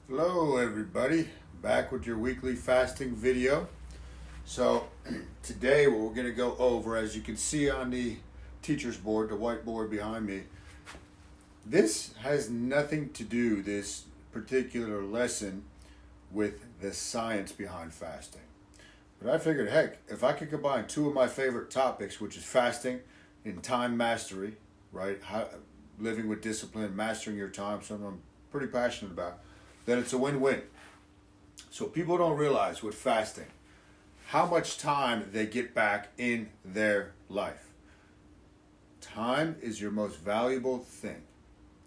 Hello everybody, back with your weekly fasting video. So today what we're going to go over, as you can see on the teacher's board, the whiteboard behind me, this has nothing to do, this particular lesson, with the science behind fasting. But I figured, heck, if I could combine two of my favorite topics, which is fasting and time mastery, right? Living with discipline, mastering your time, something I'm pretty passionate about, then it's a win-win. So people don't realize with fasting how much time they get back in their life. Time is your most valuable thing.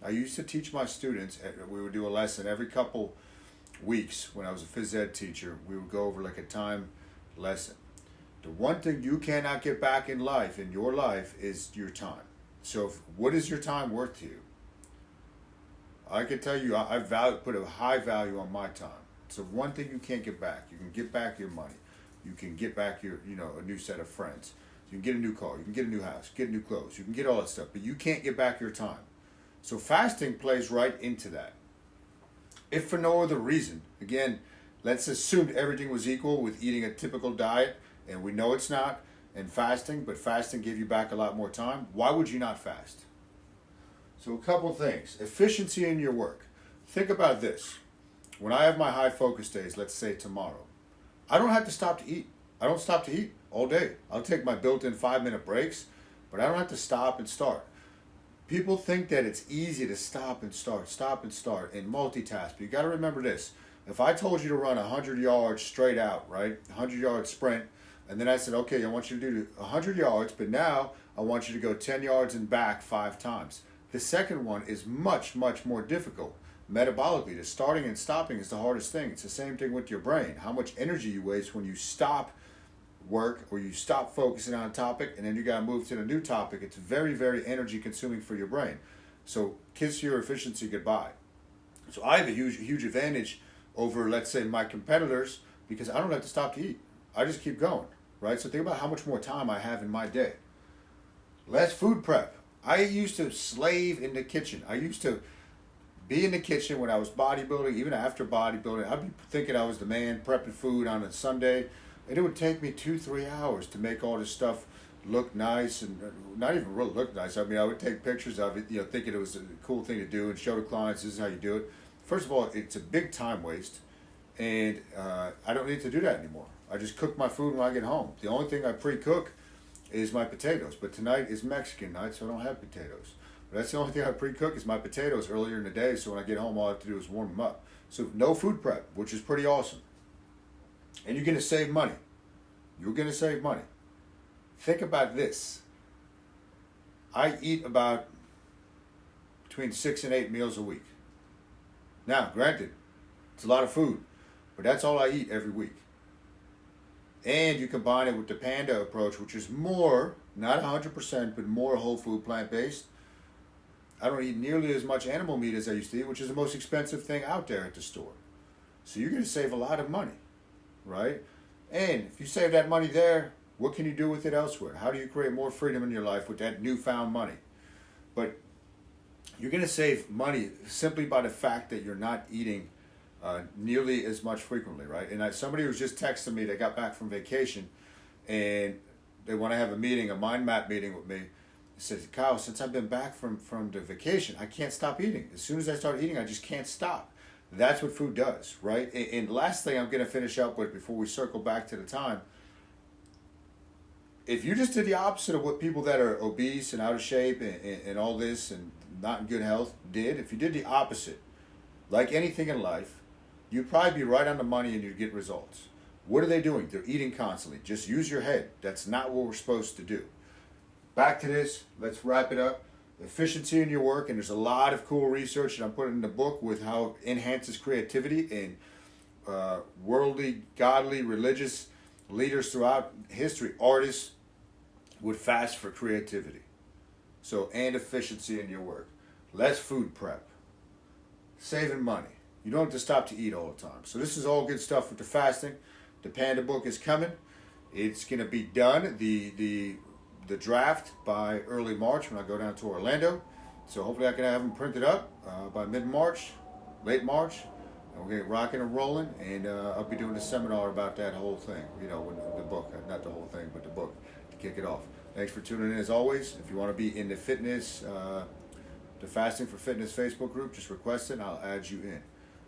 I used to teach my students, we would do a lesson every couple weeks when I was a phys ed teacher. We would go over like a time lesson. The one thing you cannot get back in life, in your life, is your time. So what is your time worth to you? I can tell you, I put a high value on my time. It's the one thing you can't get back. You can get back your money. You can get back your, a new set of friends. You can get a new car. You can get a new house. Get new clothes. You can get all that stuff. But you can't get back your time. So fasting plays right into that. If for no other reason, again, let's assume everything was equal with eating a typical diet, and we know it's not, and fasting, but fasting gave you back a lot more time. Why would you not fast? So a couple things. Efficiency in your work. Think about this. When I have my high focus days, let's say tomorrow, I don't have to stop to eat. I don't stop to eat all day. I'll take my built-in 5-minute breaks, but I don't have to stop and start. People think that it's easy to stop and start, and multitask. But you got to remember this. If I told you to run 100 yards straight out, right, 100-yard sprint, and then I said, okay, I want you to do 100 yards, but now I want you to go 10 yards and back 5 times. The second one is much, much more difficult. Metabolically, the starting and stopping is the hardest thing. It's the same thing with your brain. How much energy you waste when you stop work or you stop focusing on a topic and then you got to move to the new topic. It's very, very energy consuming for your brain. So kiss your efficiency goodbye. So I have a huge advantage over, let's say, my competitors because I don't have to stop to eat. I just keep going, right? So think about how much more time I have in my day. Less food prep. I used to slave in the kitchen. I used to be in the kitchen when I was bodybuilding, even after bodybuilding. I'd be thinking I was the man prepping food on a Sunday, and it would take me 2-3 hours to make all this stuff look nice and not even really look nice. I mean, I would take pictures of it, thinking it was a cool thing to do and show the clients this is how you do it. First of all, it's a big time waste, and I don't need to do that anymore. I just cook my food when I get home. The only thing I pre-cook is my potatoes, but tonight is Mexican night, so I don't have potatoes. But that's the only thing I pre-cook is my potatoes earlier in the day, so when I get home, all I have to do is warm them up. So no food prep, which is pretty awesome. And you're going to save money. You're going to save money. Think about this. I eat about between 6 and 8 meals a week. Now, granted, it's a lot of food, but that's all I eat every week. And you combine it with the Panda approach, which is more, not 100%, but more whole food, plant-based. I don't eat nearly as much animal meat as I used to eat, which is the most expensive thing out there at the store. So you're going to save a lot of money, right? And if you save that money there, what can you do with it elsewhere? How do you create more freedom in your life with that newfound money? But you're going to save money simply by the fact that you're not eating nearly as much frequently, right? And somebody was just texting me, they got back from vacation, and they want to have a meeting, a mind map meeting with me. He says, Kyle, since I've been back from the vacation, I can't stop eating. As soon as I start eating, I just can't stop. That's what food does, right? And last thing I'm going to finish up with before we circle back to the time, if you just did the opposite of what people that are obese and out of shape and all this and not in good health did, if you did the opposite, like anything in life, you'd probably be right on the money and you'd get results. What are they doing? They're eating constantly. Just use your head. That's not what we're supposed to do. Back to this. Let's wrap it up. Efficiency in your work, and there's a lot of cool research that I'm putting in the book with how it enhances creativity, and worldly, godly, religious leaders throughout history, artists, would fast for creativity. So, and efficiency in your work. Less food prep. Saving money. You don't have to stop to eat all the time. So this is all good stuff with the fasting. The Panda book is coming. It's going to be done, the draft, by early March when I go down to Orlando. So hopefully I can have them printed up by mid-March, late March. And we're we're gonna get rocking and rolling, and I'll be doing a seminar about that whole thing. You know, the book, not the whole thing, but the book to kick it off. Thanks for tuning in as always. If you want to be in the fitness, the Fasting for Fitness Facebook group, just request it and I'll add you in.